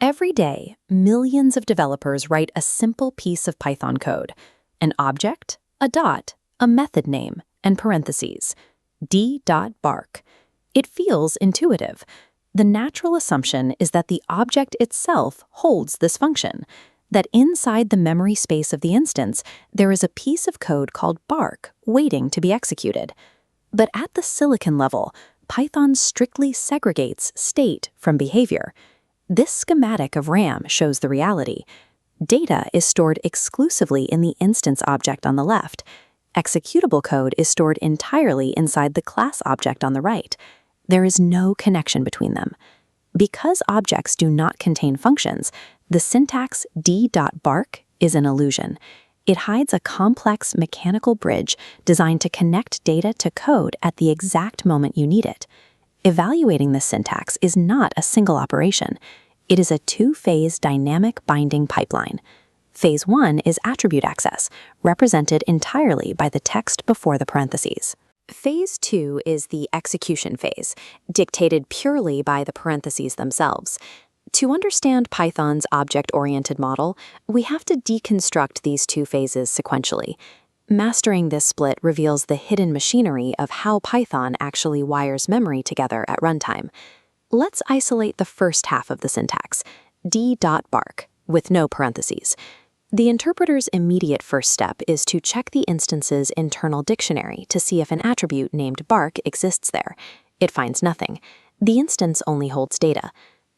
Every day, millions of developers write a simple piece of Python code: an object, a dot, a method name, and parentheses. d.bark. It feels intuitive. The natural assumption is that the object itself holds this function, that inside the memory space of the instance, there is a piece of code called bark waiting to be executed. But at the silicon level, Python strictly segregates state from behavior. This schematic of RAM shows the reality. Data is stored exclusively in the instance object on the left. Executable code is stored entirely inside the class object on the right. There is no connection between them. Because objects do not contain functions, the syntax d.bark is an illusion. It hides a complex mechanical bridge designed to connect data to code at the exact moment you need it. Evaluating this syntax is not a single operation. It is a two-phase dynamic binding pipeline. Phase 1 is attribute access, represented entirely by the text before the parentheses. Phase 2 is the execution phase, dictated purely by the parentheses themselves. To understand Python's object-oriented model, we have to deconstruct these two phases sequentially. Mastering this split reveals the hidden machinery of how Python actually wires memory together at runtime. Let's isolate the first half of the syntax, d.bark, with no parentheses. The interpreter's immediate first step is to check the instance's internal dictionary to see if an attribute named bark exists there. It finds nothing. The instance only holds data.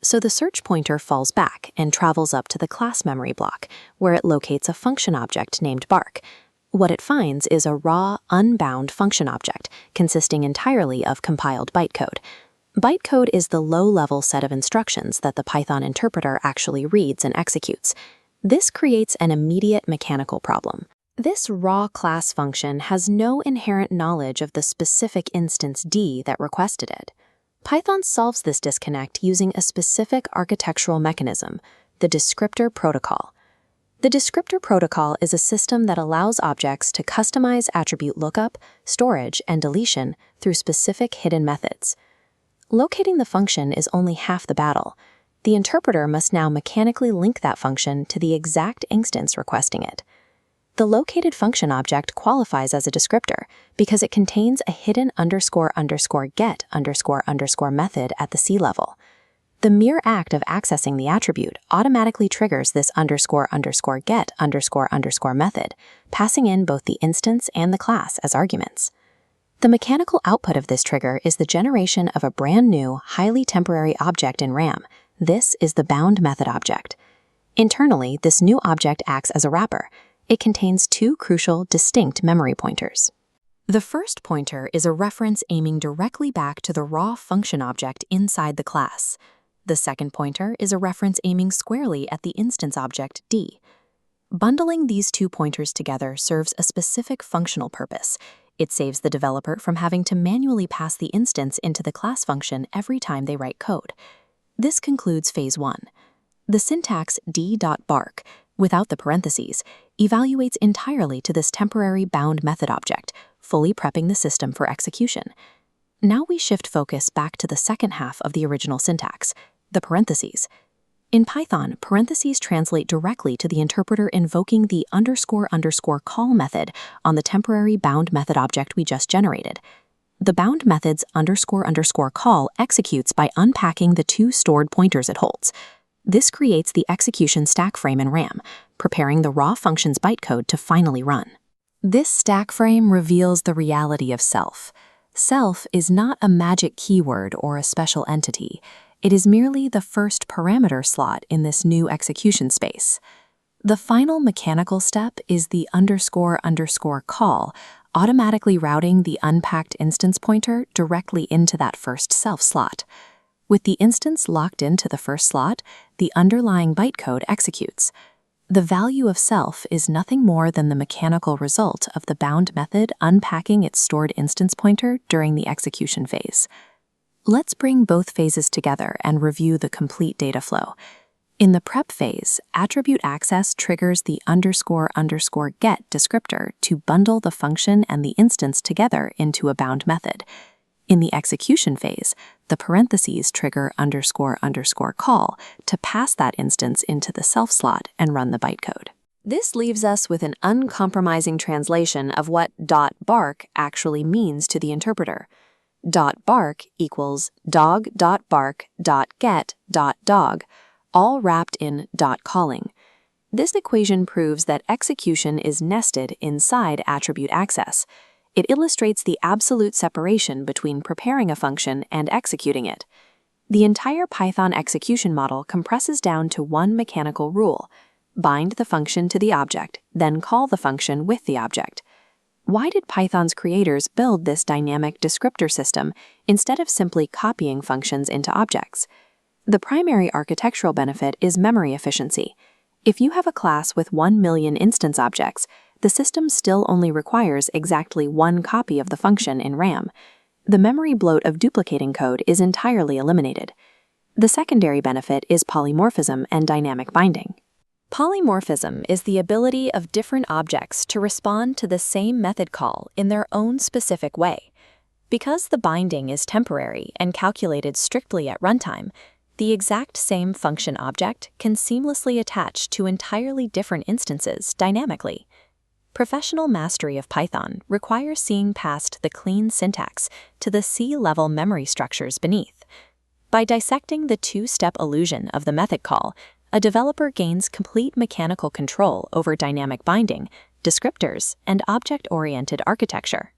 So the search pointer falls back and travels up to the class memory block, where it locates a function object named bark. What it finds is a raw, unbound function object consisting entirely of compiled bytecode. Bytecode is the low-level set of instructions that the Python interpreter actually reads and executes. This creates an immediate mechanical problem. This raw class function has no inherent knowledge of the specific instance D that requested it. Python solves this disconnect using a specific architectural mechanism, the descriptor protocol. The descriptor protocol is a system that allows objects to customize attribute lookup, storage, and deletion through specific hidden methods. Locating the function is only half the battle. The interpreter must now mechanically link that function to the exact instance requesting it. The located function object qualifies as a descriptor because it contains a hidden __get___ method at the C level. The mere act of accessing the attribute automatically triggers this __get___ method, passing in both the instance and the class as arguments. The mechanical output of this trigger is the generation of a brand new, highly temporary object in RAM. This is the bound method object. Internally, this new object acts as a wrapper. It contains two crucial, distinct memory pointers. The first pointer is a reference aiming directly back to the raw function object inside the class. The second pointer is a reference aiming squarely at the instance object D. Bundling these two pointers together serves a specific functional purpose. It saves the developer from having to manually pass the instance into the class function every time they write code. This concludes phase 1. The syntax d.bark, without the parentheses, evaluates entirely to this temporary bound method object, fully prepping the system for execution. Now we shift focus back to the second half of the original syntax, the parentheses. In Python, parentheses translate directly to the interpreter invoking the __call method on the temporary bound method object we just generated. The bound method's __call executes by unpacking the two stored pointers it holds. This creates the execution stack frame in RAM, preparing the raw function's bytecode to finally run. This stack frame reveals the reality of self. Self is not a magic keyword or a special entity. It is merely the first parameter slot in this new execution space. The final mechanical step is the __call, automatically routing the unpacked instance pointer directly into that first self slot. With the instance locked into the first slot, the underlying bytecode executes. The value of self is nothing more than the mechanical result of the bound method unpacking its stored instance pointer during the execution phase. Let's bring both phases together and review the complete data flow. In the prep phase, attribute access triggers the __get descriptor to bundle the function and the instance together into a bound method. In the execution phase, The parentheses trigger ___ call to pass that instance into the self slot and run the bytecode. This leaves us with an uncompromising translation of what .bark actually means to the interpreter. .bark equals dog.bark.get.dog, all wrapped in .calling. This equation proves that execution is nested inside attribute access. It illustrates the absolute separation between preparing a function and executing it. The entire Python execution model compresses down to one mechanical rule: bind the function to the object, then call the function with the object. Why did Python's creators build this dynamic descriptor system instead of simply copying functions into objects? The primary architectural benefit is memory efficiency. If you have a class with 1 million instance objects, the system still only requires exactly one copy of the function in RAM. The memory bloat of duplicating code is entirely eliminated. The secondary benefit is polymorphism and dynamic binding. Polymorphism is the ability of different objects to respond to the same method call in their own specific way. Because the binding is temporary and calculated strictly at runtime, the exact same function object can seamlessly attach to entirely different instances dynamically. Professional mastery of Python requires seeing past the clean syntax to the C-level memory structures beneath. By dissecting the two-step illusion of the method call, a developer gains complete mechanical control over dynamic binding, descriptors, and object-oriented architecture.